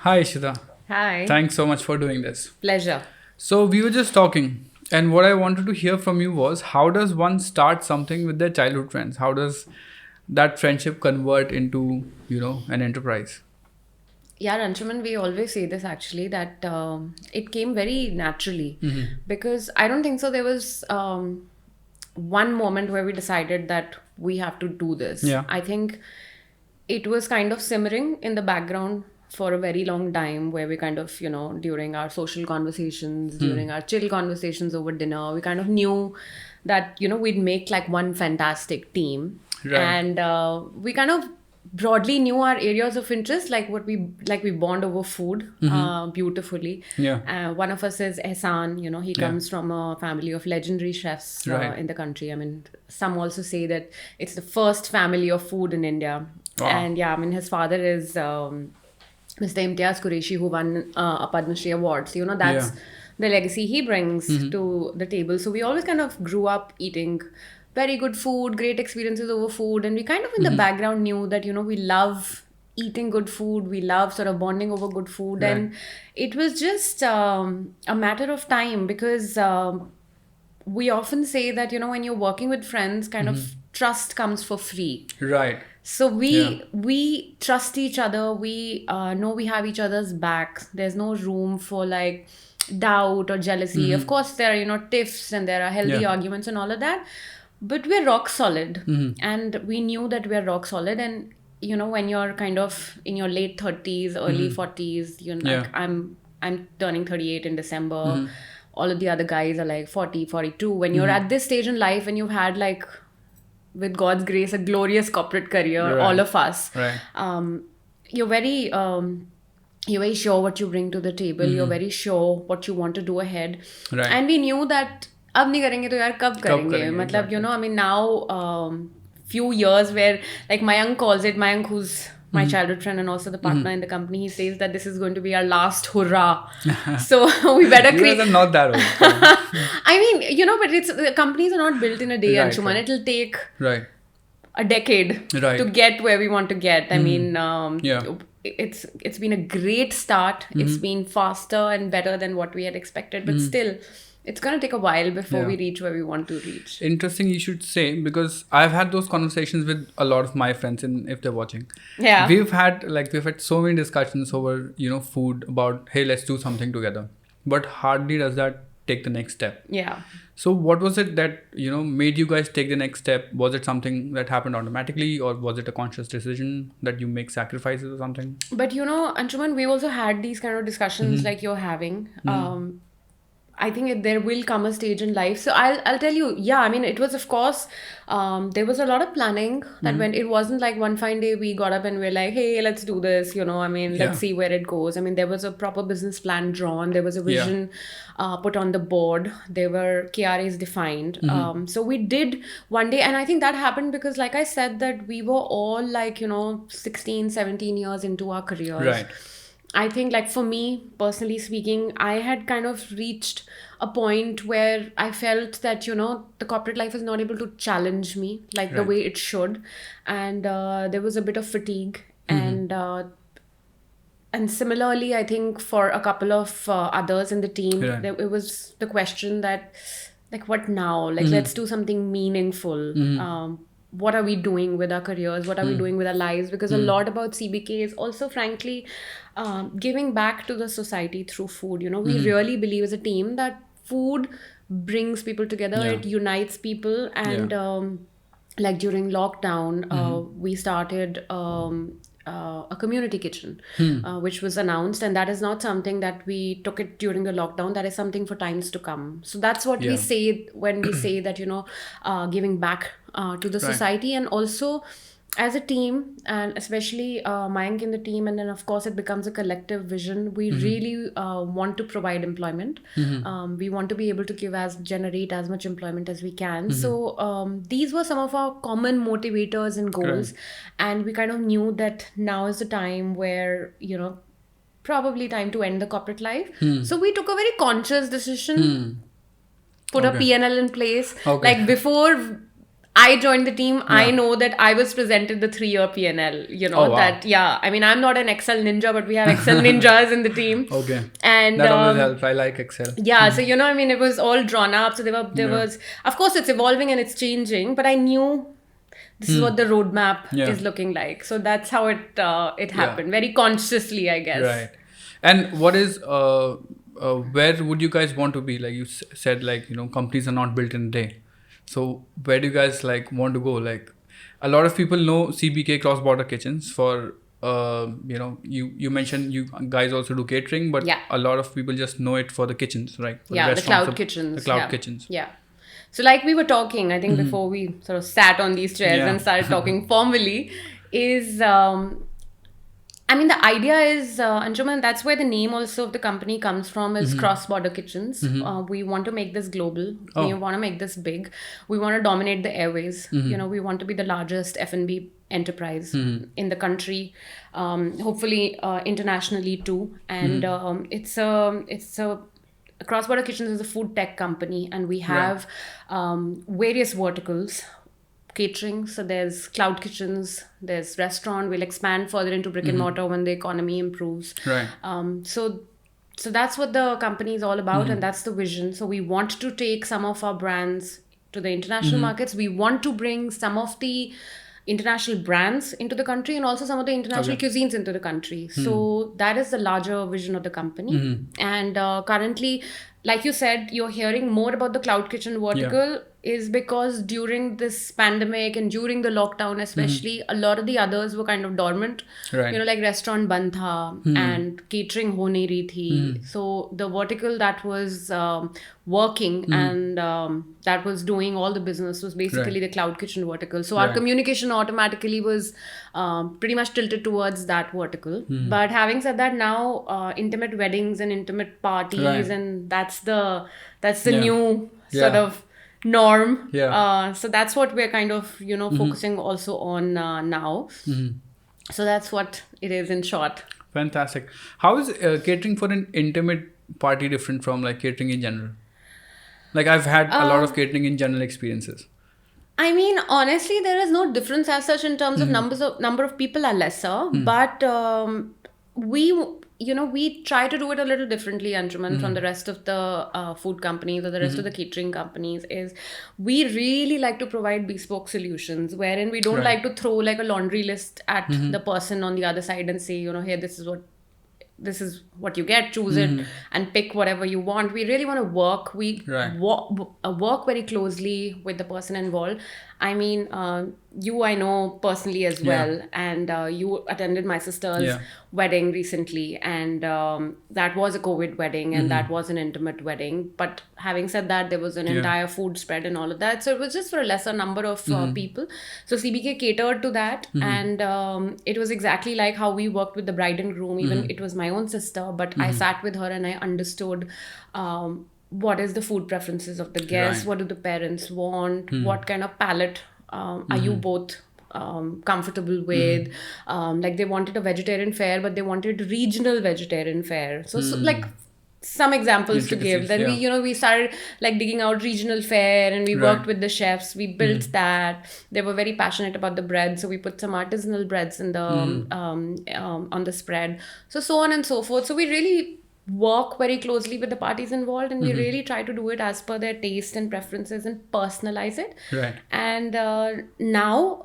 Hi, Ishita. Hi. Thanks so much for doing this. Pleasure. So, we were just talking, and what I wanted to hear from you was how does one start something with their childhood friends? How does that friendship convert into, an enterprise? Yeah, Anshuman, we always say this actually that it came very naturally because I don't think so. There was one moment where we decided that we have to do this. Yeah. I think it was kind of simmering in the background for a very long time where we kind of, during our social conversations, during our chill conversations over dinner, we kind of knew that, we'd make like one fantastic team. Right. And we kind of broadly knew our areas of interest, like we bond over food beautifully. Yeah. One of us is Ehsan. He comes from a family of legendary chefs Right. in the country. I mean, some also say that it's the first family of food in India. Wow. And yeah, I mean, his father is Mr. Imtiaz Qureshi, who won a Padma Shri award. So, that's Yeah. the legacy he brings to the table. So we always kind of grew up eating very good food, great experiences over food. And we kind of in the background knew that, we love eating good food. We love sort of bonding over good food. Right. And it was just a matter of time because we often say that, when you're working with friends, kind of trust comes for free. Right. So Yeah. we trust each other. We know we have each other's backs. There's no room for like doubt or jealousy. Of course, there are tiffs and there are healthy Yeah. arguments and all of that. But we're rock solid, and we knew that we're rock solid. And when you're kind of in your late 30s, early 40s, like Yeah. I'm turning 38 in December. All of the other guys are like 40, 42. When you're at this stage in life and you've had like, with God's grace, a glorious corporate career, Right. all of us. Right. You're very sure what you bring to the table. You're very sure what you want to do ahead. Right. And we knew that अब नहीं करेंगे तो यार कब करेंगे करेंगे, मतलब exactly. I mean now few years where like Mayank calls it, Mayank who's my childhood friend and also the partner in the company, he says that this is going to be our last hurrah. So we better You create. guys are not that old. I mean, but the companies are not built in a day, Right, Anshuman. right. It'll take Right. a decade Right. to get where we want to get. I mean, Yeah. it's been a great start. It's been faster and better than what we had expected, but still, it's going to take a while before Yeah. we reach where we want to reach. Interesting you should say, because I've had those conversations with a lot of my friends, and if they're watching. Yeah. We've had so many discussions over, food about, hey, let's do something together. But hardly does that take the next step. Yeah. So what was it that, made you guys take the next step? Was it something that happened automatically, or was it a conscious decision that you make sacrifices or something? But Anshuman, we also had these kind of discussions like you're having. I think there will come a stage in life. So I'll tell you, yeah, I mean, it was, of course, there was a lot of planning that when it wasn't like one fine day we got up and we're like, hey, let's do this, I mean, let's Yeah. see where it goes. I mean, there was a proper business plan drawn. There was a Yeah. vision put on the board. There were KRAs defined. So we did one day. And I think that happened because, like I said, that we were all like, 16, 17 years into our careers. Right. I think, like, for me, personally speaking, I had kind of reached a point where I felt that, the corporate life is not able to challenge me like the Right. way it should. And there was a bit of fatigue. And similarly, I think for a couple of others in the team, Right. it was the question that, like, what now? Like, let's do something meaningful. What are we doing with our careers? What are we doing with our lives? Because a lot about CBK is also, frankly, giving back to the society through food. We really believe as a team that food brings people together. Yeah. It unites people. And like during lockdown, we started a community kitchen, which was announced. And that is not something that we took it during the lockdown. That is something for times to come. So that's what we Yeah. say when we say that, giving back to the Right. society. And also as a team, and especially Mayank in the team, and then of course it becomes a collective vision. We really want to provide employment. We want to be able to generate as much employment as we can. So these were some of our common motivators and goals. And we kind of knew that now is the time where, probably time to end the corporate life. So we took a very conscious decision, put a Okay. P&L in place. Okay. Like before I joined the team. Yeah. I know that I was presented the 3-year P&L, Oh, wow. that, I mean, I'm not an Excel ninja, but we have Excel ninjas in the team. Okay. And that always helps. I like Excel. yeah, so I mean, it was all drawn up. So there Yeah. was, of course, it's evolving and it's changing, but I knew this is what the roadmap is looking like. So that's how it happened, very consciously, I guess. Right. And what is where would you guys want to be? Like you said, like companies are not built in a day. So where do you guys like want to go? Like a lot of people know CBK Cross Border Kitchens for you mentioned you guys also do catering, but a lot of people just know it for the kitchens, right? For the cloud kitchens. The cloud kitchens. Yeah. So like we were talking, I think before we sort of sat on these chairs and started talking formally, is I mean, the idea is, Anshuman, that's where the name also of the company comes from, is cross-border kitchens. We want to make this global. We want to make this big. We want to dominate the airways. We want to be the largest F&B enterprise in the country, hopefully internationally too. And it's a Cross-Border Kitchens is a food tech company, and we have various verticals. Catering, so there's cloud kitchens, there's restaurant. We'll expand further into brick and mortar when the economy improves. Right. So that's what the company is all about, and that's the vision. So we want to take some of our brands to the international markets. We want to bring some of the international brands into the country, and also some of the international cuisines into the country. So that is the larger vision of the company. And currently, like you said, you're hearing more about the cloud kitchen vertical is because during this pandemic and during the lockdown especially, a lot of the others were kind of dormant. Right. Like restaurant band tha and catering ho nahi rahi thi. So the vertical that was working and that was doing all the business was basically the cloud kitchen vertical. So our communication automatically was pretty much tilted towards that vertical. But having said that, now intimate weddings and intimate parties, and that's the new sort of norm. So that's what we're kind of focusing also on now. So that's what it is in short. Fantastic. How is catering for an intimate party different from like catering in general? Like I've had a lot of catering in general experiences. I mean, honestly, there is no difference as such in terms of number of people are lesser, but we try to do it a little differently, Anshuman, from the rest of the food companies or the rest of the catering companies. Is we really like to provide bespoke solutions, wherein we don't like to throw like a laundry list at the person on the other side and say, hey, this is what you get, choose it and pick whatever you want. We really want to work. We work very closely with the person involved. I mean, I know personally as well, and you attended my sister's wedding recently, and that was a COVID wedding, and that was an intimate wedding. But having said that, there was an entire food spread and all of that, so it was just for a lesser number of people. So CBK catered to that, and it was exactly like how we worked with the bride and groom. Even it was my own sister, but I sat with her and I understood what is the food preferences of the guests, what do the parents want, what kind of palate are you both comfortable with. Like they wanted a vegetarian fare, but they wanted regional vegetarian fare. So like some examples to give. Then we started like digging out regional fare, and we worked with the chefs. We built that. They were very passionate about the bread, so we put some artisanal breads in the on the spread. So on and so forth. So we really work very closely with the parties involved, and we really try to do it as per their taste and preferences and personalize it. And now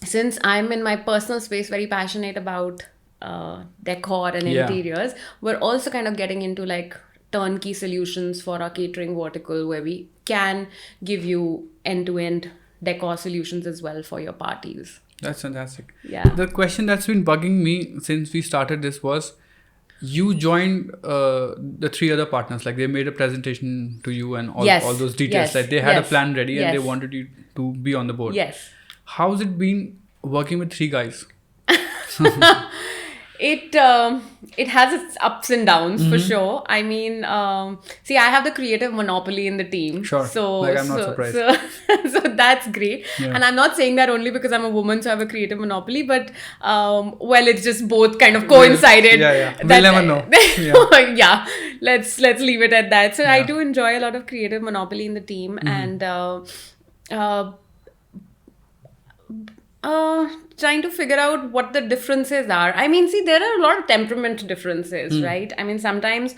since I'm in my personal space very passionate about decor and interiors, we're also kind of getting into like turnkey solutions for our catering vertical, where we can give you end-to-end decor solutions as well for your parties. That's fantastic. The question that's been bugging me since we started this was, you joined the three other partners, like they made a presentation to you and all those details. Like they had a plan ready and they wanted you to be on the board. How's it been working with three guys? It has its ups and downs for sure. I mean, see, I have the creative monopoly in the team. So I'm not surprised. So that's great. And I'm not saying that only because I'm a woman, so I have a creative monopoly, but it's just both kind of coincided. We'll never know. Let's leave it at that. So I do enjoy a lot of creative monopoly in the team, and Trying to figure out what the differences are. I mean, see, there are a lot of temperament differences, right? I mean, sometimes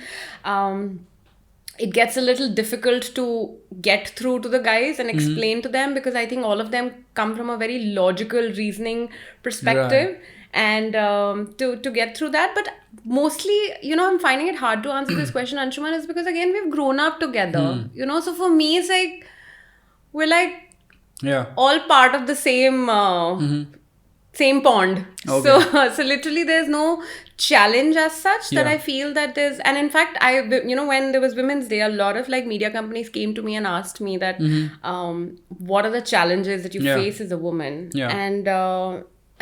it gets a little difficult to get through to the guys and explain to them, because I think all of them come from a very logical reasoning perspective. And to get through that. But mostly, I'm finding it hard to answer this question, Anshuman, is because, again, we've grown up together, so for me, it's like, we're like all part of the same same pond. Okay. So literally there's no challenge as such that I feel that there's, and in fact, when there was Women's Day, a lot of like media companies came to me and asked me that what are the challenges that you face as a woman?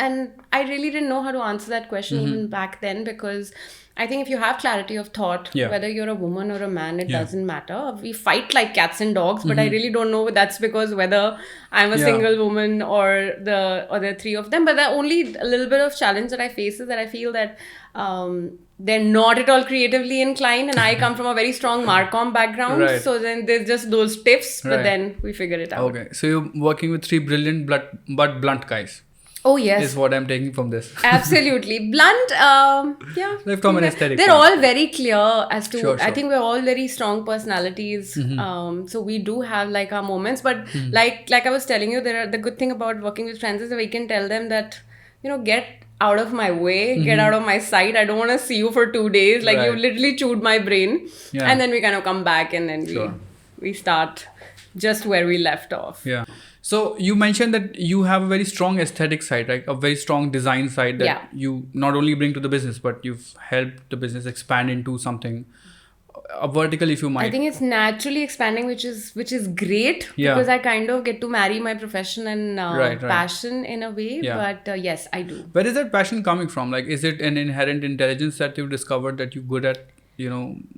And I really didn't know how to answer that question even back then, because I think if you have clarity of thought, whether you're a woman or a man, it doesn't matter. We fight like cats and dogs, but I really don't know that's because whether I'm a single woman or the three of them. But the only a little bit of challenge that I face is that I feel that they're not at all creatively inclined, and I come from a very strong Marcom background. So then there's just those tips, but then we figure it out. Okay, so you're working with three brilliant but blunt guys. Oh, yes. Is what I'm taking from this. Absolutely. Blunt, from an aesthetic they're all very clear as to, Sure. I think we're all very strong personalities. So we do have like our moments. But like I was telling you, the good thing about working with friends is that we can tell them that, get out of my way, get out of my sight. I don't want to see you for 2 days. Like you literally chewed my brain. And then we kind of come back and then we start just where we left off. Yeah. So you mentioned that you have a very strong aesthetic side, right? A very strong design side that you not only bring to the business, but you've helped the business expand into something vertical, if you might. I think it's naturally expanding, which is great, because I kind of get to marry my profession and passion in a way. But yes, I do. Where is that passion coming from? Like, is it an inherent intelligence that you've discovered that you're good at,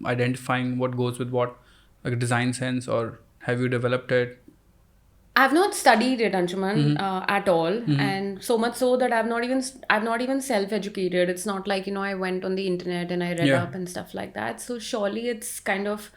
identifying what goes with what, like a design sense, or have you developed it? I've not studied it, Anshuman, at all, and so much so that I've not even self-educated. It's not like I went on the internet and I read up and stuff like that. So surely it's kind of,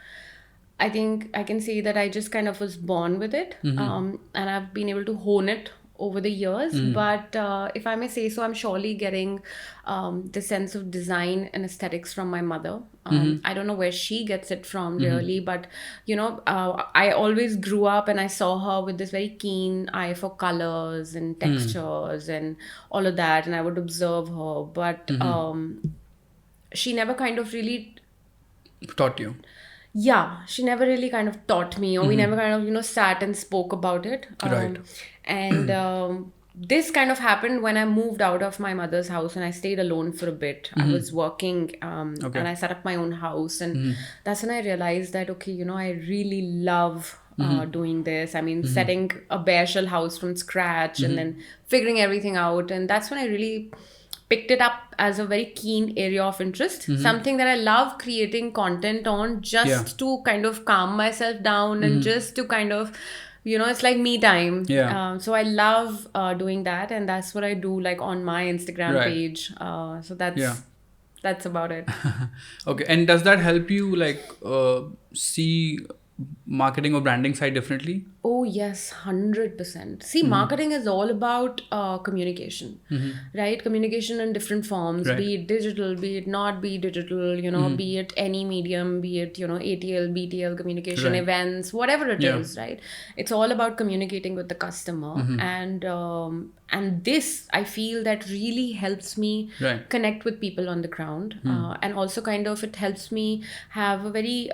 I think I can say that I just kind of was born with it, and I've been able to hone it over the years. But if I may say so, I'm surely getting the sense of design and aesthetics from my mother. I don't know where she gets it from really, but I always grew up and I saw her with this very keen eye for colors and textures and all of that, and I would observe her, but she never kind of really taught you. She never really kind of taught me, or we never kind of sat and spoke about it. And this kind of happened when I moved out of my mother's house and I stayed alone for a bit. I was working and I set up my own house, and that's when I realized that, I really love doing this. I mean, setting a bare shell house from scratch and then figuring everything out. And that's when I really picked it up as a very keen area of interest, something that I love creating content on, just to kind of calm myself down and just to kind of, it's like me time. So I love doing that, and that's what I do like on my Instagram page. So that's about it. Okay. And does that help you like see marketing or branding side differently? Oh yes, 100%. See, marketing is all about communication, right? Communication in different forms, be it digital, be it not be digital, be it any medium, be it, ATL, BTL communication, events, whatever it is, right? It's all about communicating with the customer. And this, I feel that really helps me connect with people on the ground. And also kind of, it helps me have a very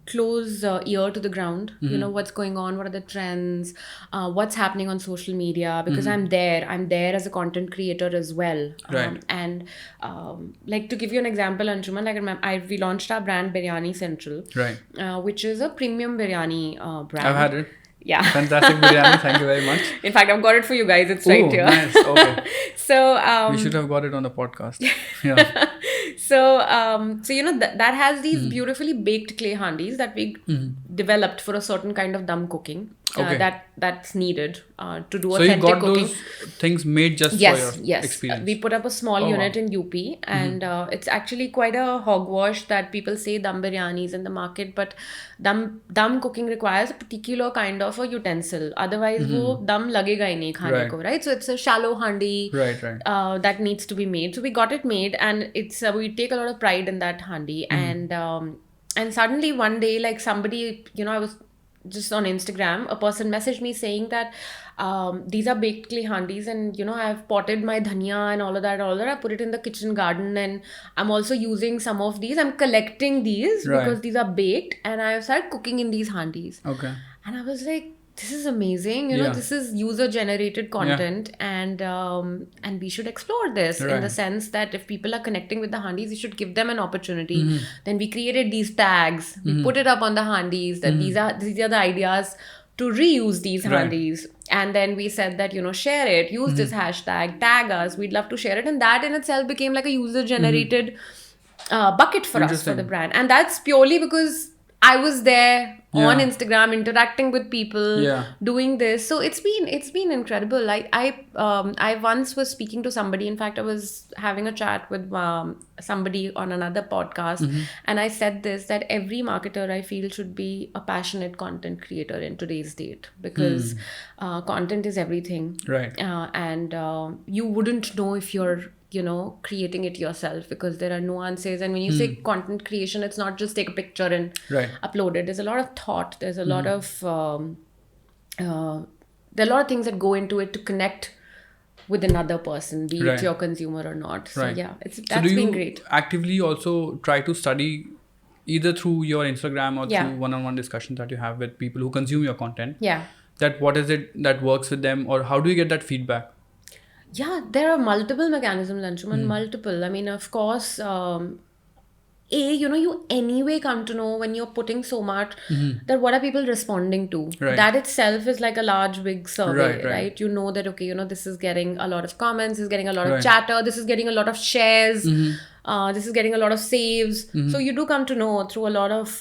close ear to the ground, what's going on, what are the trends, what's happening on social media, because I'm there as a content creator as well. And like, to give you an example, Anshuman, like we launched our brand Biryani Central, which is a premium biryani brand. I've had it. Yeah. Fantastic biryani. Thank you very much. In fact, I've got it for you guys. It's right here. Nice. Okay. So we should have got it on the podcast. So that has these beautifully baked clay handis that we developed for a certain kind of dum cooking that's needed to do So you authentic got cooking. those things made just Yes, for your yes. experience. We put up a small unit in UP, and it's actually quite a hogwash that people say dum biryanis in the market, but dum cooking requires a particular kind of a utensil. Otherwise, wo dum lagega hi nahi khane ko, right? So it's a shallow handi Right. that needs to be made. So we got it made, and it's we take a lot of pride in that handi. And suddenly one day, like somebody, I was just on Instagram, a person messaged me saying that these are baked clay handis, and I've potted my dhania and all of that. I put it in the kitchen garden, and I'm also using some of these. I'm collecting these because these are baked, and I've started cooking in these handis. Okay. And I was like, this is amazing. This is user generated content, and we should explore this in the sense that if people are connecting with the handis, you should give them an opportunity. Then we created these tags. We put it up on the handis that these are the ideas to reuse these handis. And then we said that, share it, use this hashtag, tag us. We'd love to share it. And that in itself became like a user generated bucket for us for the brand. And that's purely because I was there on Instagram interacting with people doing this. So it's been incredible. I once was speaking to somebody. In fact, I was having a chat with somebody on another podcast, and I said this, that every marketer I feel should be a passionate content creator in today's date, because content is everything. Right. And you wouldn't know if you're creating it yourself, because there are nuances. And when you say content creation, it's not just take a picture and upload it. There's a lot of thought. There's a lot of there are a lot of things that go into it to connect with another person, be it your consumer or not. So that's been great. Actively also try to study either through your Instagram or through one-on-one discussions that you have with people who consume your content? That what is it that works with them, or how do you get that feedback? Yeah, there are multiple mechanisms, Anshuman, multiple. I mean, of course, you anyway come to know when you're putting so much that what are people responding to. That itself is like a large, big survey, right? You know that, okay, this is getting a lot of comments, this is getting a lot of chatter, this is getting a lot of shares, this is getting a lot of saves. So you do come to know through a lot of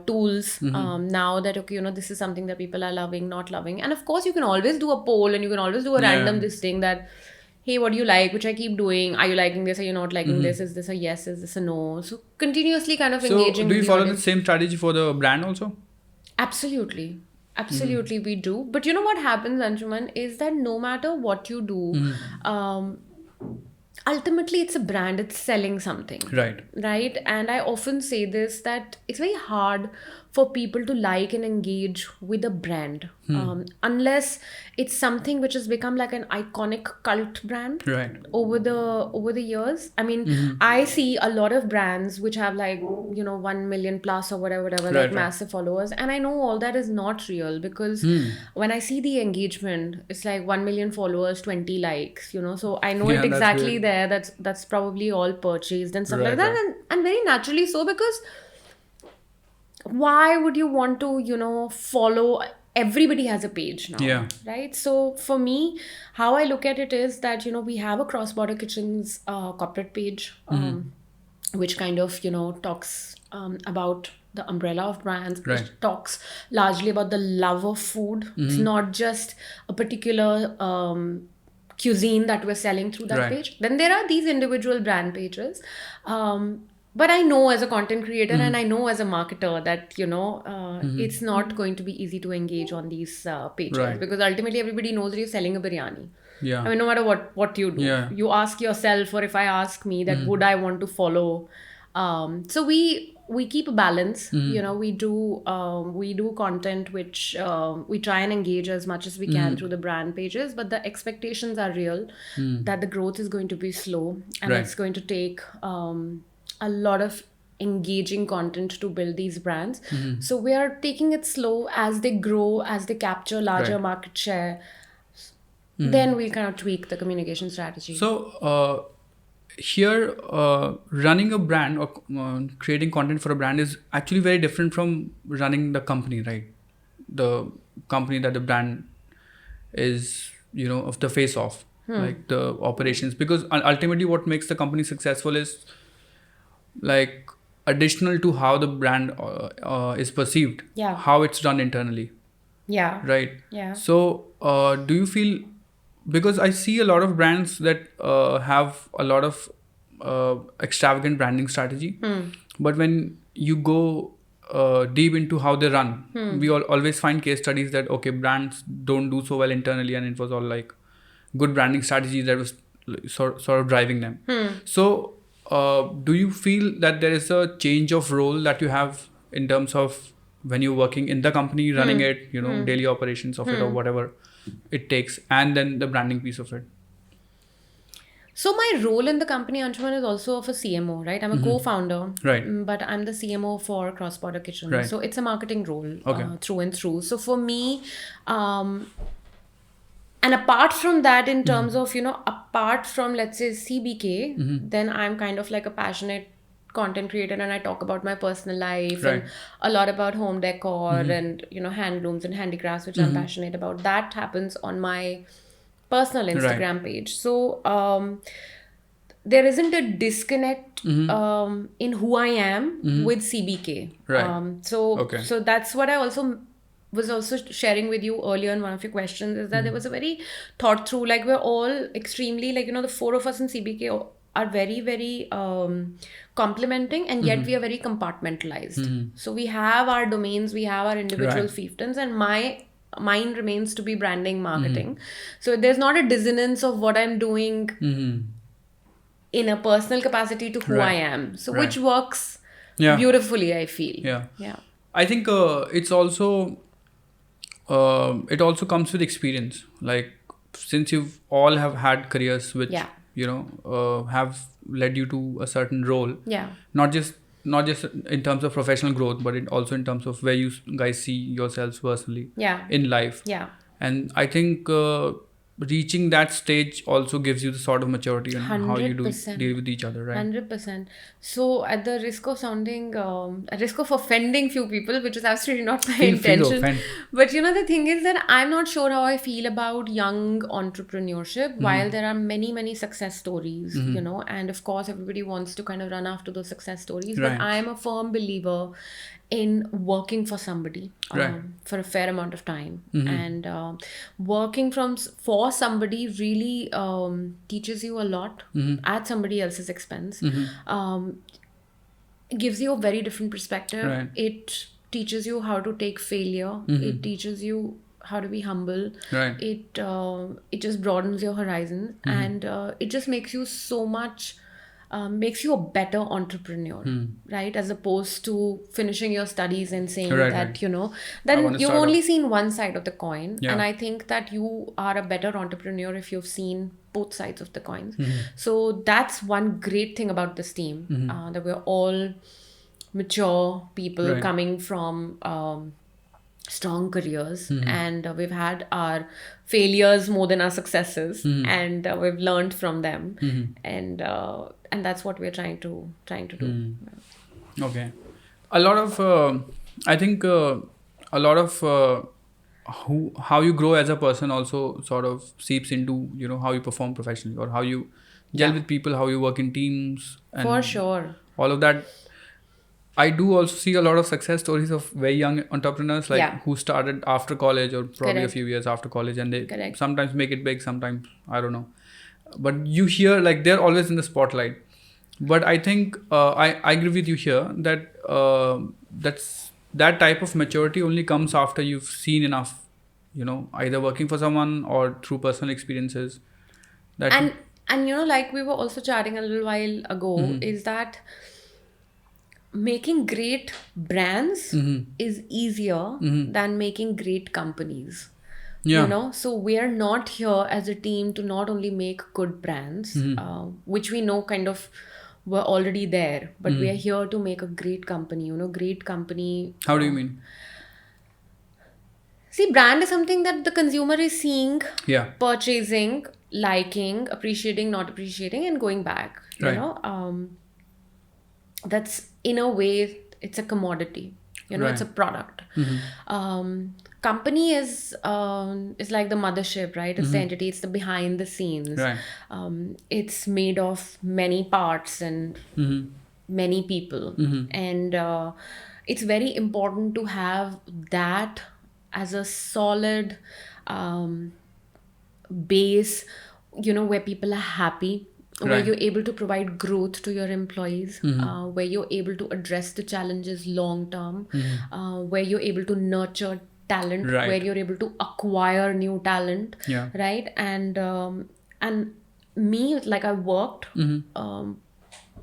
tools now that, okay, this is something that people are loving, not loving. And of course, you can always do a poll, and you can always do a random this thing that, hey, what do you like? Which I keep doing. Are you liking this? Are you not liking this? Is this a yes? Is this a no? So continuously kind of engaging. So do you follow the same strategy for the brand also? Absolutely. Absolutely, we do. But you know what happens, Anshuman, is that no matter what you do, ultimately it's a brand, it's selling something. Right? And I often say this, that it's very hard for people to like and engage with a brand unless it's something which has become like an iconic cult brand over the years. I mean, I see a lot of brands which have like 1 million plus or whatever like massive followers, and I know all that is not real, because when I see the engagement, it's like 1 million followers, 20 likes, so I know it exactly there. That's probably all purchased and stuff like that, and very naturally so, because why would you want to follow? Everybody has a page now, right? So for me, how I look at it is that we have a Cross Border Kitchens corporate page, which kind of talks about the umbrella of brands. It talks largely about the love of food. It's not just a particular cuisine that we're selling through that page. Then there are these individual brand pages. But I know as a content creator and I know as a marketer that, it's not going to be easy to engage on these pages, because ultimately everybody knows that you're selling a biryani. I mean, no matter what you do, you ask yourself, or if I ask me that would I want to follow. So we keep a balance. We do content which we try and engage as much as we can through the brand pages, but the expectations are real that the growth is going to be slow, and it's going to take a lot of engaging content to build these brands. So we are taking it slow. As they grow, as they capture larger market share, then we kind of tweak the communication strategy. So here, running a brand or creating content for a brand is actually very different from running the company, right? The company that the brand is, of the face of, like the operations. Because ultimately what makes the company successful is like additional to how the brand is perceived, Yeah. how it's done internally, Yeah. right? Yeah. So do you feel, because I see a lot of brands that have a lot of extravagant branding strategy, but when you go deep into how they run, we always find case studies that okay, brands don't do so well internally, and it was all like good branding strategy that was sort of driving them. So do you feel that there is a change of role that you have in terms of when you're working in the company, running it, you know, daily operations of it or whatever it takes, and then the branding piece of it? So my role in the company, Anshuman, is also of a CMO, right? I'm a co-founder, Right. But I'm the CMO for Cross Border Kitchen. Right. So it's a marketing role Okay. through and through. So for me, and apart from that, in terms of, apart from, let's say, CBK, then I'm kind of like a passionate content creator, and I talk about my personal life Right. and a lot about home decor and, handlooms and handicrafts, which I'm passionate about. That happens on my personal Instagram page. So there isn't a disconnect in who I am with CBK. Right. So that's what I was also sharing with you earlier in one of your questions, is that there was a very thought through, like we're all extremely, like, the four of us in CBK are very, very complementing, and yet we are very compartmentalized. So we have our domains, we have our individual fiefdoms, and mine remains to be branding, marketing. So there's not a dissonance of what I'm doing in a personal capacity to who I am. So which works beautifully, I feel. Yeah. I think it's also it also comes with experience. Like, since you've all have had careers which have led you to a certain role. Not just in terms of professional growth, but also in terms of where you guys see yourselves personally in life. And I think reaching that stage also gives you the sort of maturity and how you deal with each other, right? 100%. So at the risk of sounding, at risk of offending few people, which is absolutely not my intention. But the thing is that I'm not sure how I feel about young entrepreneurship, while there are many, many success stories, and of course everybody wants to kind of run after those success stories. But I am a firm believer in working for somebody for a fair amount of time, and working for somebody really teaches you a lot at somebody else's expense. It gives you a very different perspective. It teaches you how to take failure. It teaches you how to be humble. It just broadens your horizons, and it just makes you so much makes you a better entrepreneur, right? As opposed to finishing your studies and saying that, then you've only seen one side of the coin. And I think that you are a better entrepreneur if you've seen both sides of the coins. So that's one great thing about this team, that we're all mature people coming from strong careers, and we've had our failures more than our successes, and we've learned from them, and that's what we're trying to do. Okay. A lot of I think a lot of how you grow as a person also sort of seeps into how you perform professionally, or how you gel with people, how you work in teams, and for sure, all of that. I do also see a lot of success stories of very young entrepreneurs, like who started after college, or probably a few years after college, and they sometimes make it big, sometimes I don't know. But you hear like they're always in the spotlight. But I think I agree with you here that that type of maturity only comes after you've seen enough, either working for someone or through personal experiences. And like we were also chatting a little while ago, is that making great brands is easier than making great companies. So we are not here as a team to not only make good brands, which we know kind of were already there, but we are here to make a great company. Great company. How do you mean? See, brand is something that the consumer is seeing, purchasing, liking, appreciating, not appreciating, and going back. That's, in a way, it's a commodity. It's a product. Company is like the mothership, right? It's the entity, it's the behind the scenes. It's made of many parts, and many people. And it's very important to have that as a solid base, where people are happy, where Right. you're able to provide growth to your employees, where you're able to address the challenges long term, where you're able to nurture talent, Right. where you're able to acquire new talent, Yeah. right? And me, like, I worked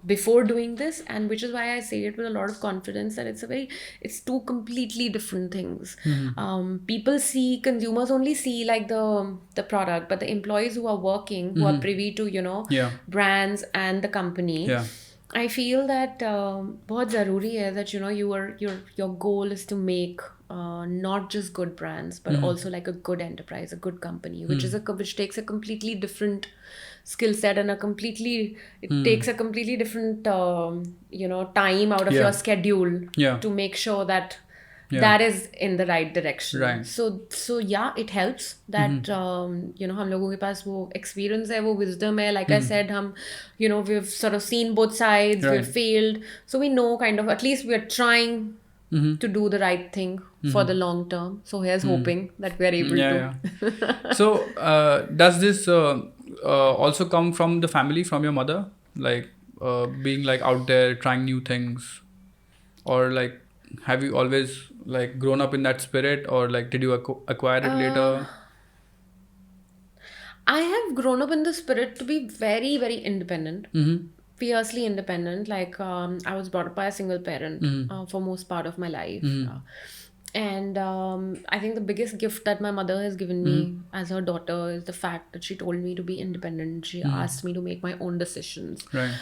before doing this, and which is why I say it with a lot of confidence that it's two completely different things. Consumers only see like the product, but the employees who are working, who are privy to Yeah. brands and the company, Yeah. I feel that बहुत ज़रूरी है that your goal is to make not just good brands, but also like a good enterprise, a good company, which takes a completely different skill set, and it takes a completely different time out of Yeah. your schedule Yeah. to make sure that Yeah. that is in the right direction. Right. So yeah, it helps that हम लोगों के पास वो experience है, वो wisdom है. Like I said, we've sort of seen both sides, Right. we've failed, so we know kind of, at least we're trying to do the right thing for the long term. So here's hoping that we're able to. Yeah. So does this also come from the family, from your mother, like being like out there trying new things, or like have you always like grown up in that spirit, or like did you acquire it later? I have grown up in the spirit to be very, very independent. Fiercely independent. Like I was brought up by a single parent for most part of my life. And I think the biggest gift that my mother has given me as her daughter is the fact that she told me to be independent. She asked me to make my own decisions. Right.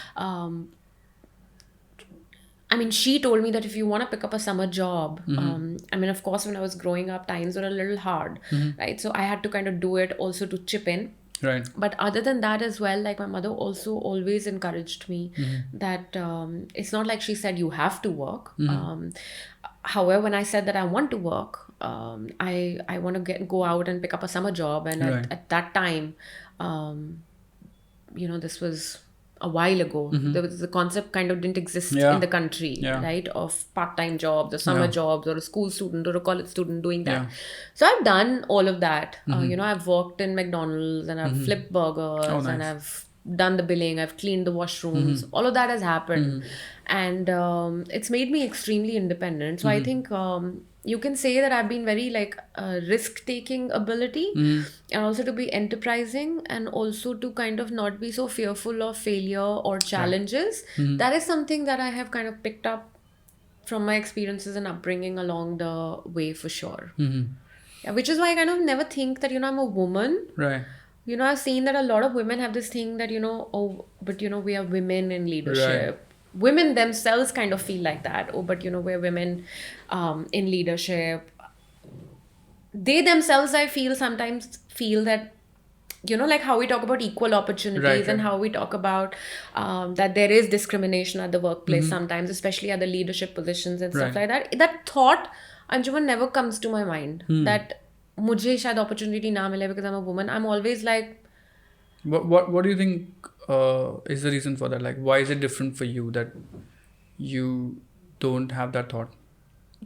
I mean, she told me that if you want to pick up a summer job, I mean, of course, when I was growing up, times were a little hard, right? So I had to kind of do it also to chip in. Right. But other than that as well, like, my mother also always encouraged me that it's not like she said you have to work. However, when I said that I want to work, I want to go out and pick up a summer job. And Right. at that time, this was a while ago. The concept kind of didn't exist in the country, right? Of part-time jobs or summer jobs, or a school student or a college student doing that. Yeah. So I've done all of that. I've worked in McDonald's, and I've flipped burgers, Oh, nice. and I've done the billing, I've cleaned the washrooms. All of that has happened. And it's made me extremely independent. So I think you can say that I've been very like risk-taking ability, and also to be enterprising, and also to kind of not be so fearful of failure or challenges. That is something that I have kind of picked up from my experiences and upbringing along the way, for sure. Yeah, which is why I kind of never think that, I'm a woman. Right. I've seen that a lot of women have this thing that, but we are women in leadership. Women themselves kind of feel like that. Oh, but we're women in leadership. They themselves, I feel, sometimes feel that, like how we talk about equal opportunities, and how we talk about that there is discrimination at the workplace sometimes, especially at the leadership positions and stuff like that. That thought, Anshuman, never comes to my mind that mujhe shayad opportunity na mile because I'm a woman. I'm always like, What do you think is the reason for that? Like, why is it different for you that you don't have that thought?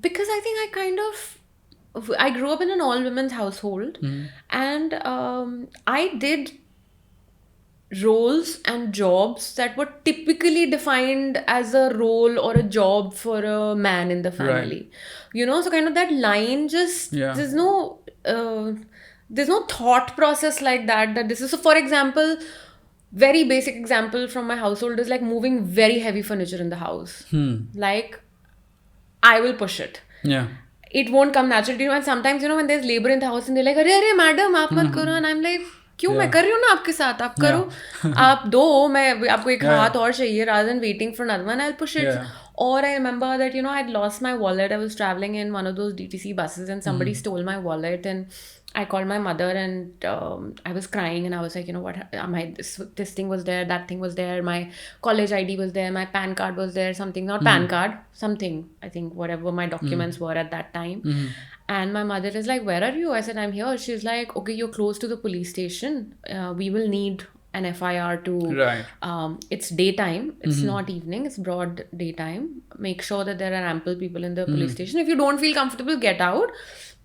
because I think I grew up in an all-women's household, and I did roles and jobs that were typically defined as a role or a job for a man in the family. So kind of that line just, there's no thought process like that this is, so for example, very basic example from my household is like moving very heavy furniture in the house. Like, I will push it. Yeah. It won't come naturally, and sometimes when there's labor in the house and they're like, अरे madam आप मत करो, and I'm like, क्यों मैं कर रही हूँ ना आपके साथ, आप करो, आप दो, मैं आपको एक हाथ और चाहिए, rather than waiting for another one, I'll push it. Or I remember that I'd lost my wallet. I was traveling in one of those DTC buses, and somebody stole my wallet, and I called my mother, and I was crying, and I was like, what, this thing was there, that thing was there, my college ID was there, my PAN card was there, something, not PAN card, something, I think, whatever my documents were at that time. And my mother is like, where are you? I said, I'm here. She's like, okay, you're close to the police station. We will need an FIR to Right. it's daytime, it's not evening, it's broad daytime. Make sure that there are ample people in the police station. If you don't feel comfortable, get out,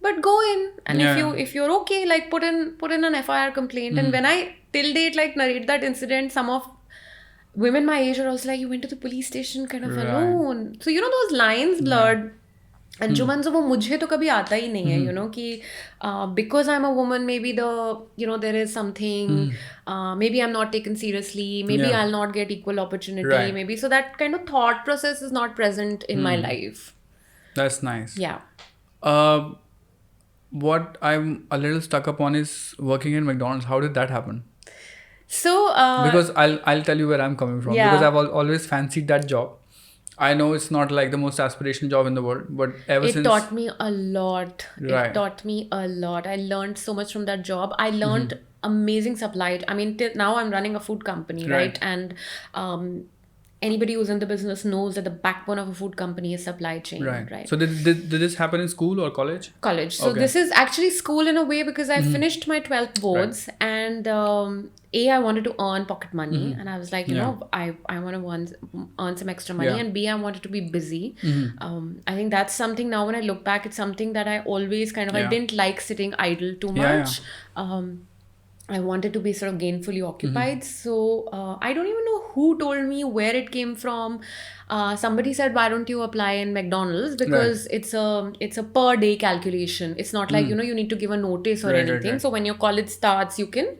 but go in. And if you're okay, like put in an FIR complaint. And when I till date like narrate that incident, some of women my age are also like, you went to the police station kind of alone. So you know those lines blurred. Anshuman से वो मुझे तो कभी आता ही नहीं है, you know, कि because I'm a woman, maybe there is something, maybe I'm not taken seriously, maybe I'll not get equal opportunity, maybe. So that kind of thought process is not present in my life. That's nice. Yeah. What I'm a little stuck upon is working in McDonald's. How did that happen? So because I'll tell you where I'm coming from, because I've always fancied that job. I know it's not like the most aspirational job in the world, but since... It taught me a lot. Right. It taught me a lot. I learned so much from that job. I learned amazing supply. I mean, till now I'm running a food company, right? And anybody who's in the business knows that the backbone of a food company is supply chain, right? So did this happen in school or college? College. So this is actually school in a way, because I finished my 12th boards and I wanted to earn pocket money, and I was like, you know, I want to earn some extra money, and B, I wanted to be busy. I think that's something now when I look back, it's something that I always kind of, I didn't like sitting idle too much. I wanted to be sort of gainfully occupied. So I don't even know who told me, where it came from. Somebody said, why don't you apply in McDonald's? Because it's a per day calculation. It's not like, you know, you need to give a notice or anything. So when your college starts, you can...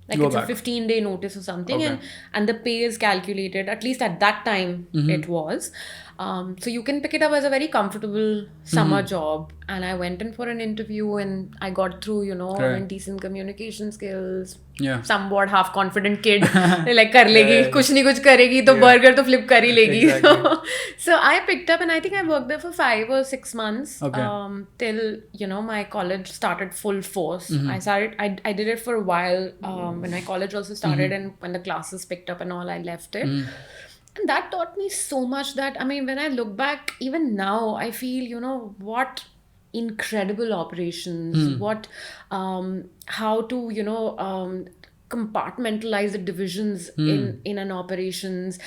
Like it's a 15-day notice or something, and the pay is calculated, at least at that time it was. So you can pick it up as a very comfortable summer job. And I went in for an interview and I got through, you know, and decent communication skills. Somewhat half confident kid. Like कर लेगी, कुछ नहीं कुछ करेगी तो burger तो flip कर ही लेगी. So I picked up, and I think I worked there for 5 or 6 months till, you know, my college started full force. I did it for a while when my college also started, and when the classes picked up and all, I left it. And that taught me so much that, I mean, when I look back, even now, I feel, you know, what incredible operations, what, how to, you know, compartmentalize the divisions in an operations,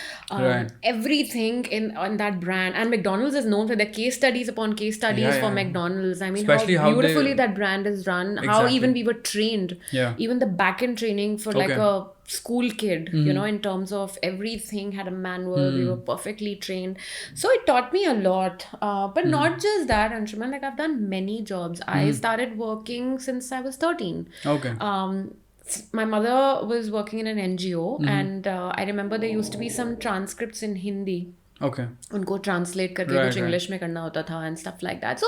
everything in that brand. And McDonald's is known for the case studies upon case studies for McDonald's. I mean, especially how beautifully that brand is run, how even we were trained, even the back-end training for like a school kid, you know, in terms of everything had a manual, we were perfectly trained. So it taught me a lot. But not just that, Anshuman, like I've done many jobs. I started working since I was 13. My mother was working in an NGO, and I remember there used to be some transcripts in Hindi. उनको translate करके कुछ English में करना होता था and stuff like that. So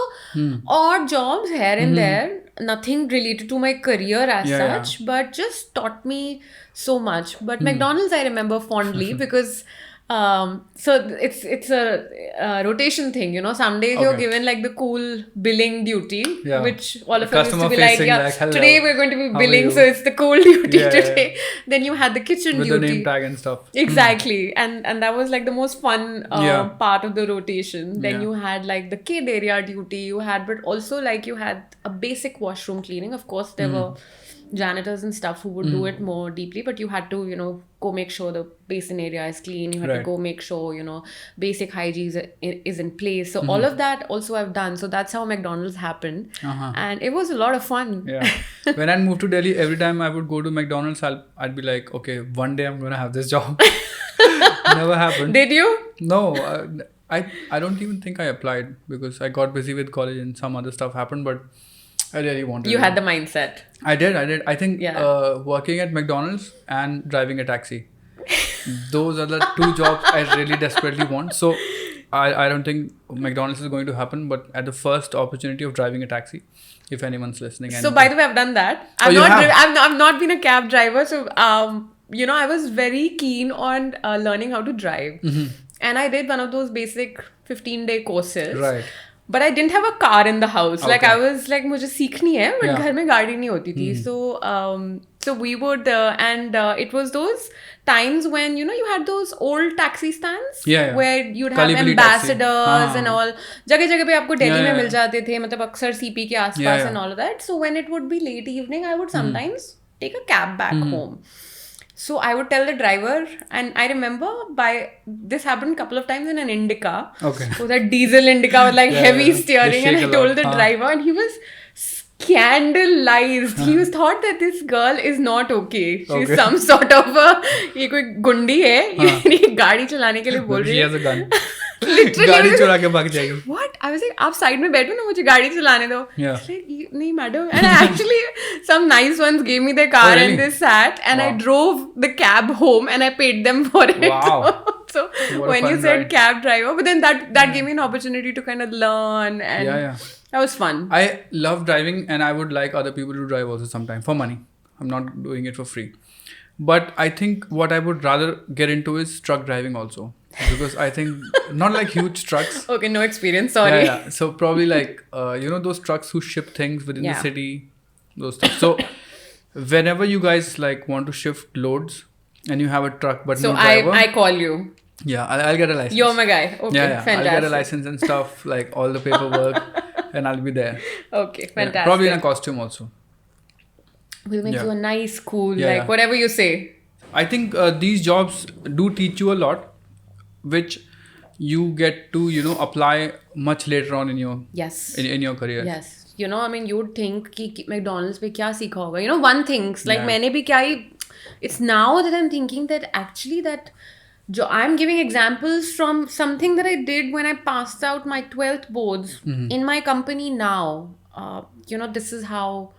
odd jobs here and there, nothing related to my career as such, but just taught me so much. But McDonald's I remember fondly because so it's a rotation thing, you know. Some days you're given like the cool billing duty, which all of us used to be like, today we're going to be billing, so it's the cool duty today. Then you had the kitchen with duty. The name tag and stuff. Exactly. And that was like the most fun part of the rotation. Then you had like the kid area duty you had, but also like you had a basic washroom cleaning. Of course, there were janitors and stuff who would do it more deeply, but you had to, you know, go make sure the basin area is clean. You had to go make sure, you know, basic hygiene is in place. So all of that also I've done. So that's how McDonald's happened. And it was a lot of fun. When I moved to Delhi, every time I would go to McDonald's, I'd be like, okay, one day I'm going to have this job. Never happened. Did you? No, I don't even think I applied because I got busy with college and some other stuff happened, but I really wanted You had the mindset. I did. I think working at McDonald's and driving a taxi. Those are the two jobs I really desperately want. So I don't think McDonald's is going to happen, but at the first opportunity of driving a taxi, if anyone's listening. So by the way, I've done that. I've not been a cab driver. So, you know, I was very keen on learning how to drive. And I did one of those basic 15-day courses. Right. But I didn't have a car in the house. Like I was like, मुझे सीखनी है, but घर में गाड़ी नहीं होती थी. So we would, and it was those times when, you know, you had those old taxi stands where you'd have ambassadors and all. जगह पे आपको दिल्ली में मिल जाते थे, मतलब अक्सर CP के आसपास and all of that. So when it would be late evening, I would sometimes take a cab back home. So I would tell the driver, and I remember this happened a couple of times in an Indica. Okay. So that diesel Indica with like Yeah, heavy yeah. steering, They and shake I a told lot. the driver, and he was scandalized. He was thought that this girl is not okay. She's Okay. some sort of ये कोई गुंडी है. ये गाड़ी चलाने के लिए बोल रही She है. has a gun. Literally, गाड़ी I was चुरा like, के भाग जाएगी. What? I was like, आप साइड में बैठो ना, मुझे गाड़ी चलाने दो. Yeah. She's like, नहीं madam. And I actually, some nice ones gave me their car Oh, really? and they sat, and I Wow. drove the cab home and I paid them for it. Wow. So What a when you fun said ride. cab driver, but then that gave me an opportunity to kind of learn, and Yeah. that was fun. I love driving, and I would like other people to drive also sometime for money. I'm not doing it for free. But I think what I would rather get into is truck driving also. Because I think, not like huge trucks. Okay, no experience, sorry. Yeah. So probably like, those trucks who ship things within the city, those stuff. So whenever you guys like want to shift loads and you have a truck but So no driver. I call you. Yeah, I'll get a license. You're my guy. Okay, Yeah, fantastic. I'll get a license and stuff, like all the paperwork, and I'll be there. Okay, fantastic. Yeah, probably in a costume also. We'll make you a nice, cool, Yeah. whatever you say. I think these jobs do teach you a lot, which you get to, apply much later on in your Yes. in your career. Yes. You would think कि McDonald's पे क्या सीखा होगा. One thing, like Yeah. मैंने भी क्या ही, it's now that I'm thinking that actually I'm giving examples from something that I did when I passed out my 12th boards in my company now. This is how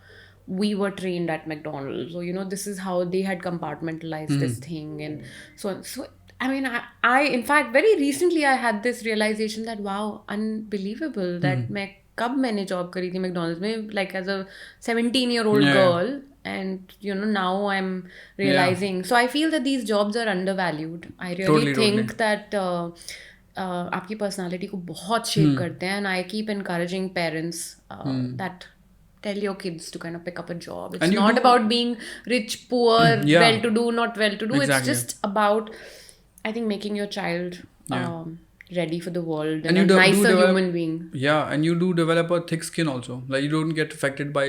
we were trained at McDonald's, or this is how they had compartmentalized this thing, and so on. So I mean, I in fact very recently I had this realization that wow, unbelievable that मैंने job करी थी McDonald's में, like as a 17-year-old girl, and now I'm realizing. So I feel that these jobs are undervalued. I really think that आपकी personality को बहुत shape करते हैं, and I keep encouraging parents that tell your kids to kind of pick up a job. It's not about being rich, poor, well-to-do, not well-to-do. Exactly. It's just about, I think, making your child ready for the world and you a nicer human being. Yeah, and you do develop a thick skin also. Like you don't get affected by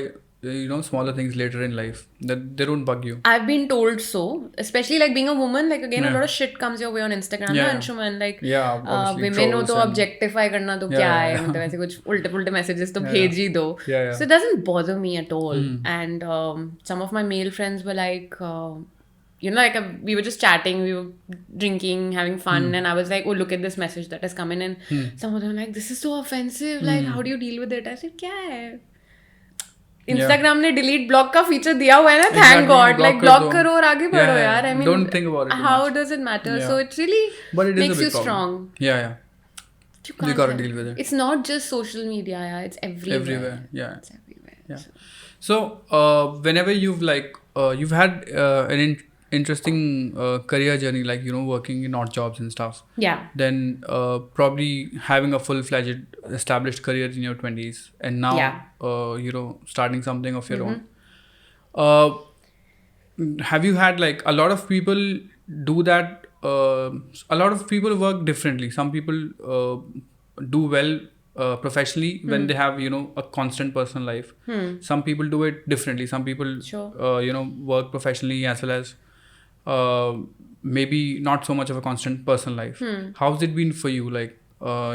smaller things later in life. That they don't bug you. I've been told so, especially like being a woman. Like again, a lot of shit comes your way on Instagram. Yeah. Anshuman, like women हो तो objectify करना तो क्या है, मतलब ऐसे कुछ उल्टे messages तो भेज ही दो. So it doesn't bother me at all. And some of my male friends were like, we were just chatting, we were drinking, having fun, and I was like, oh, look at this message that has come in, and some of them were like, this is so offensive. Like, how do you deal with it? I said, क्या है? Instagram ने delete block का feature दिया हुआ है ना, thank God. Like block करो और आगे बढ़ो यार. I mean, don't think about it. How does it matter? So it really makes you strong. Yeah. You gotta deal with it. It's not just social media, it's everywhere. Everywhere, yeah. It's everywhere. Yeah. So whenever you've had an interesting career journey, like working in odd jobs and stuff. Yeah. Then probably having a full-fledged established career in your 20s, and now starting something of your own. Have you had like a lot of people do that? A lot of people work differently. Some people do well professionally when they have a constant personal life. Some people do it differently. Some people work professionally as well as maybe not so much of a constant personal life. How's it been for you? Like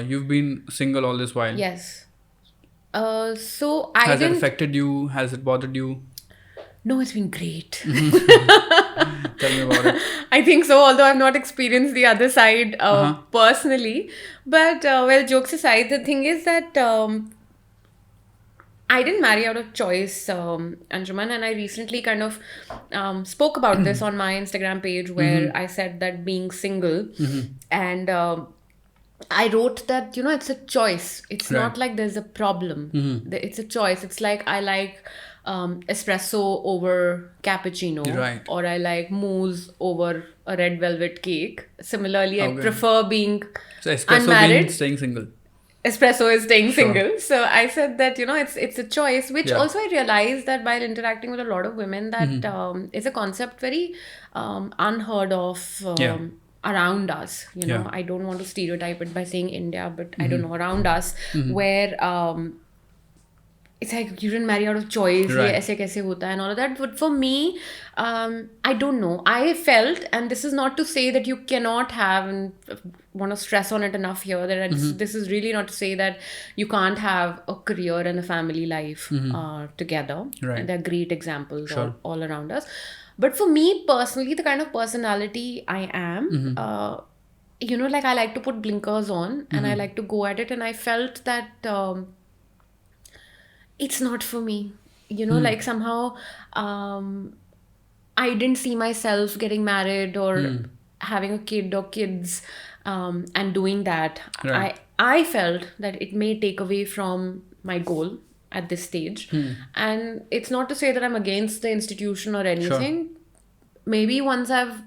you've been single all this while. Yes. Has it affected you? Has it bothered you? No, it's been great. Tell me about it. I think so, although I've not experienced the other side personally. But, jokes aside, the thing is that I didn't marry out of choice, Anshuman, and I recently kind of spoke about this on my Instagram page where I said that being single and I wrote that, it's a choice. It's not like there's a problem. It's a choice. It's like I like espresso over cappuccino, or I like mousse over a red velvet cake. Similarly, I prefer being unmarried. Means staying single. Espresso is staying single. So I said that it's a choice, which also I realized that while interacting with a lot of women that is a concept very unheard of around us. I don't want to stereotype it by saying India, but I don't know, around us where it's like you didn't marry out of choice, Right. ye aise kaise hota hai and all of that. But for me, I don't know. I felt, and this is not to say that you cannot have, and want to stress on it enough here, that this is really not to say that you can't have a career and a family life together. Right. And there are great examples Sure. all around us. But for me personally, the kind of personality I am, like I like to put blinkers on and I like to go at it. And I felt that it's not for me. Like somehow I didn't see myself getting married or having a kid or kids and doing that. Right. I felt that it may take away from my goal at this stage. And it's not to say that I'm against the institution or anything. Maybe once I've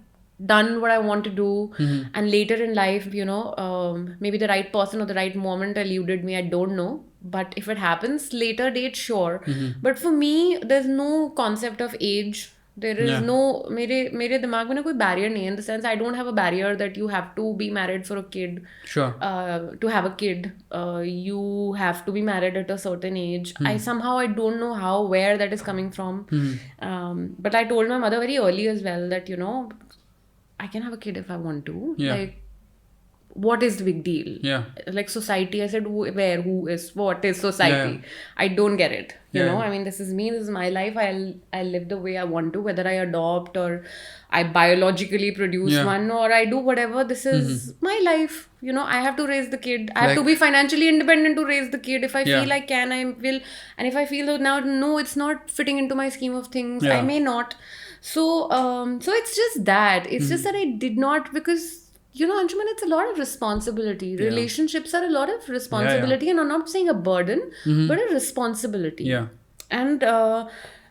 done what I want to do and later in life, maybe the right person or the right moment eluded me, I don't know. But if it happens later date, sure. But for me, there's no concept of age. There is no mere dimag mein na koi barrier nahi hai, in the sense I don't have a barrier that you have to be married for a kid. Sure. To have a kid, you have to be married at a certain age. I don't know where that is coming from. But I told my mother very early as well that, I can have a kid if I want to. Yeah. Like, what is the big deal? Yeah. Like society, I said, who is, what is society? Yeah. I don't get it. You know, Yeah. I mean, this is me, this is my life. I'll live the way I want to, whether I adopt or I biologically produce one or I do whatever. This is my life. I have to raise the kid. I have to be financially independent to raise the kid. If I feel I can, I will. And if I feel that now, no, it's not fitting into my scheme of things, I may not. So it's just that. It's just that I did not, because Anshuman, it's a lot of responsibility. Relationships are a lot of responsibility, and I'm not saying a burden, but a responsibility. Yeah. And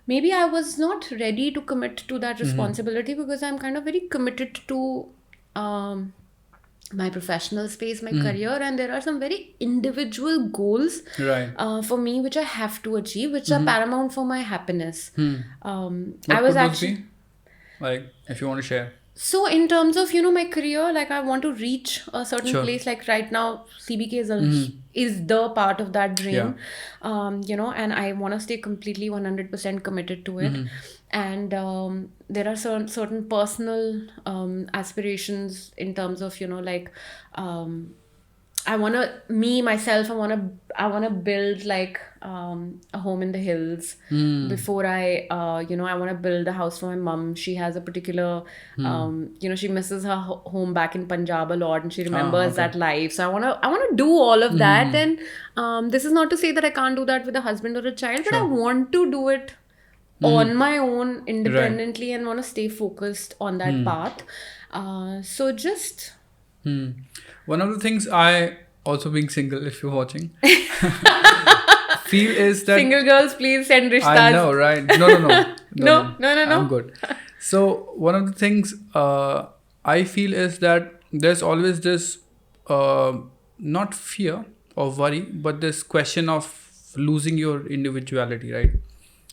maybe I was not ready to commit to that responsibility because I'm kind of very committed to my professional space, my career, and there are some very individual goals for me which I have to achieve, which are paramount for my happiness. What I was could those actually be? Like, if you want to share. So in terms of, my career, like I want to reach a certain place. Like right now, CBK is the part of that dream, and I want to stay completely 100% committed to it. And there are certain personal aspirations in terms of, I want to build like a home in the hills before I want to build a house for my mom. She has a particular, she misses her home back in Punjab a lot and she remembers that life. So I want to do all of that. And this is not to say that I can't do that with a husband or a child, but I want to do it on my own independently and want to stay focused on that path. So just... One of the things I, also being single, if you're watching, feel is that... Single girls, please send rishtas. I know, right? No. No. I'm good. So, one of the things I feel is that there's always this, not fear or worry, but this question of losing your individuality, right?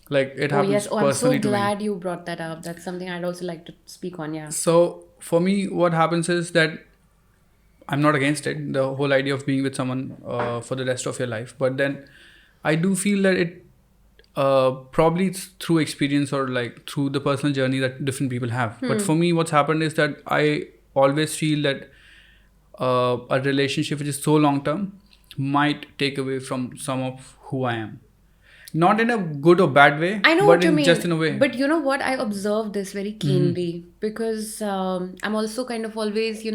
Like, it happens personally I'm so to me. glad you brought that up. That's something I'd also like to speak on, yeah. So, for me, what happens is that I'm not against it, the whole idea of being with someone for the rest of your life. But then I do feel that it probably it's through experience or like through the personal journey that different people have. But for me, what's happened is that I always feel that a relationship which is so long term might take away from some of who I am. Not in a good or bad way, I know but what you mean. Just in a way. But you know what? I observe this very keenly because I'm also kind of always,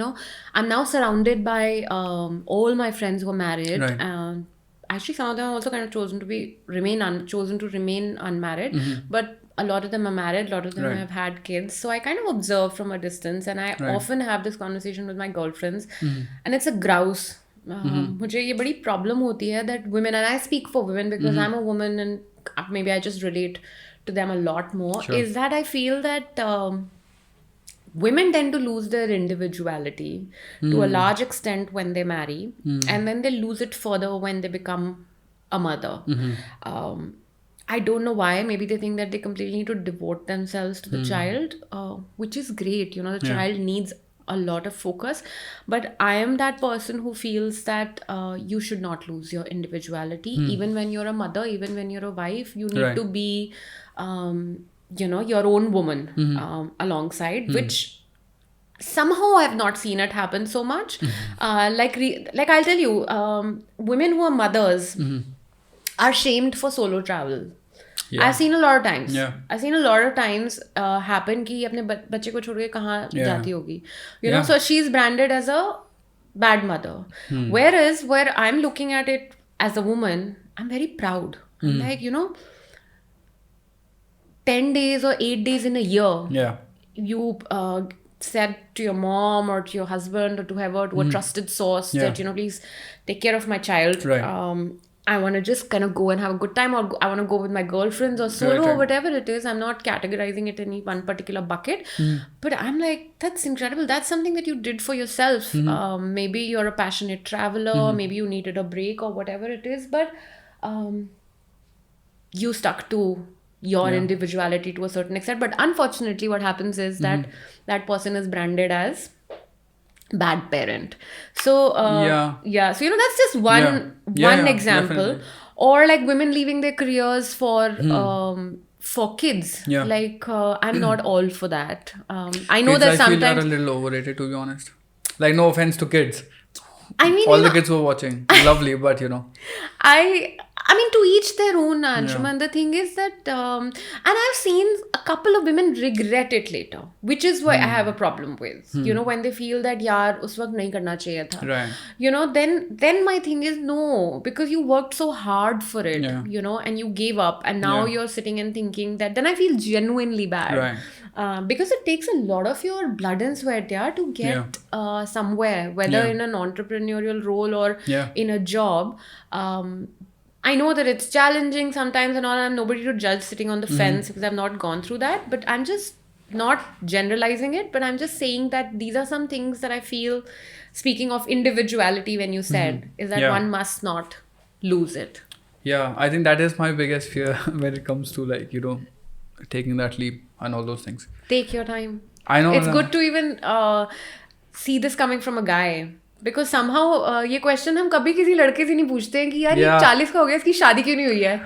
I'm now surrounded by all my friends who are married. Right. Actually, some of them have also kind of chosen to remain unmarried. But a lot of them are married. A lot of them have had kids. So I kind of observe from a distance, and I often have this conversation with my girlfriends, and it's a grouse. मुझे ये बड़ी problem होती है that women, and I speak for women because I'm a woman and maybe I just relate to them a lot more, is that I feel that women tend to lose their individuality to a large extent when they marry, and then they lose it further when they become a mother. I don't know why. Maybe they think that they completely need to devote themselves to the child, which is great. The child needs a lot of focus. But I am that person who feels that you should not lose your individuality. Even when you're a mother, even when you're a wife, you need to be, your own woman alongside, which somehow I've not seen it happen so much. Like I'll tell you, women who are mothers are shamed for solo travel. Yeah. I've seen a lot of times. Yeah. I've seen a lot of times happen कि अपने बच्चे को छोड़ के कहाँ जाती होगी. So she's branded as a bad mother. Whereas where I'm looking at it as a woman, I'm very proud. I'm like, 10 days or 8 days in a year, you said to your mom or to your husband or to whoever, to a trusted source that, please take care of my child. Right. I want to just kind of go and have a good time, or I want to go with my girlfriends or solo or whatever it is. I'm not categorizing it in any one particular bucket. But I'm like, that's incredible. That's something that you did for yourself. Maybe you're a passionate traveler. Maybe you needed a break or whatever it is. But you stuck to your individuality to a certain extent. But unfortunately, what happens is that that person is branded as bad parent. So so that's just one example. Definitely. Or like women leaving their careers for kids. Like I'm not all for that. I know Kids, that I sometimes feel are a little overrated, to be honest. Like, no offense to kids. I mean, all the kids who are watching, lovely, but I mean, to each their own, Anshuman. The thing is that, and I've seen a couple of women regret it later, which is why I have a problem with. When they feel that, yaar, us waqt nahi karna chahiye tha. Right. Then my thing is, no, because you worked so hard for it, and you gave up, and now you're sitting and thinking that, then I feel genuinely bad. Right. Because it takes a lot of your blood and sweat to get somewhere, whether in an entrepreneurial role or in a job. I know that it's challenging sometimes and all. I'm nobody to judge sitting on the fence because I've not gone through that. But I'm just not generalizing it, but I'm just saying that these are some things that I feel, speaking of individuality, when you said, is that one must not lose it. Yeah, I think that is my biggest fear when it comes to taking that leap and all those things. Take your time. I know. It's good to even see this coming from a guy. Because somehow ये question हम कभी किसी लड़के से नहीं पूछते हैं कि यार ये 40 का हो गया इसकी शादी क्यों नहीं हुई है.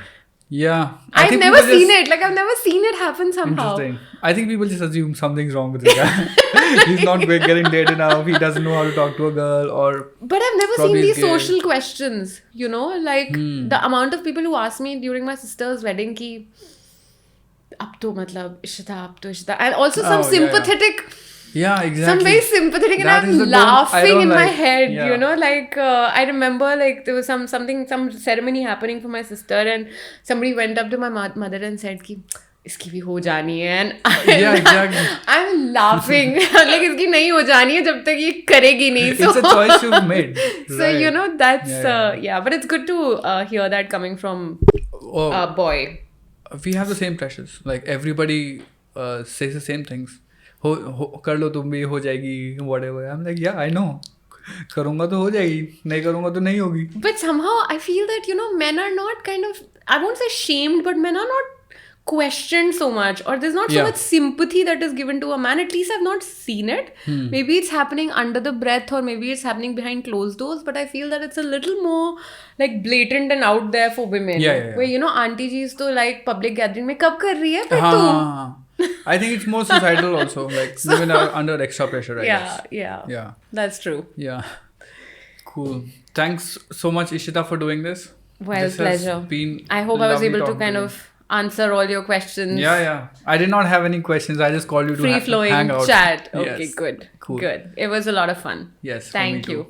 Yeah. I've never seen it. Like I've never seen it happen somehow. Interesting. I think people just assume something's wrong with this guy. He's not getting dated enough. He doesn't know how to talk to a girl or. But I've never seen these social questions. Like the amount of people who asked me during my sister's wedding ki ab to matlab Ishita, and also some sympathetic. Yeah, exactly. Some very sympathetic, and I'm laughing in my head. I remember there was some ceremony happening for my sister, and somebody went up to my mother and said ki iski bhi ho jani hai, and exactly. I'm laughing like iski nahi ho jani hai jab tak ye karegi nahi. So, it's a choice you've made. So that's but it's good to hear that coming from a boy. We have the same pressures. Like everybody says the same things. कर लो तुम भी हो जाएगी whatever. I'm like, yeah, I know. करूँगा तो हो जाएगी, नहीं करूँगा तो नहीं होगी. But somehow I feel that men are not kind of, I won't say shamed, but men are not questioned so much, or there's not so much sympathy that is given to a man. At least I've not seen it. Maybe it's happening under the breath, or maybe it's happening behind closed doors, but I feel that it's a little more like blatant and out there for women. Where auntie ji is to like public gathering में कब कर रही है फिर तू. I think it's more societal also. Like women are under extra pressure, I guess. Yeah. That's true. Yeah. Cool. Thanks so much, Ishita, for doing this. Well, pleasure. I hope I was able to kind of answer all your questions. Yeah. I did not have any questions. I just called you to hang out. Free flowing chat. Okay, yes. good. Cool. Good. It was a lot of fun. Yes. Thank you.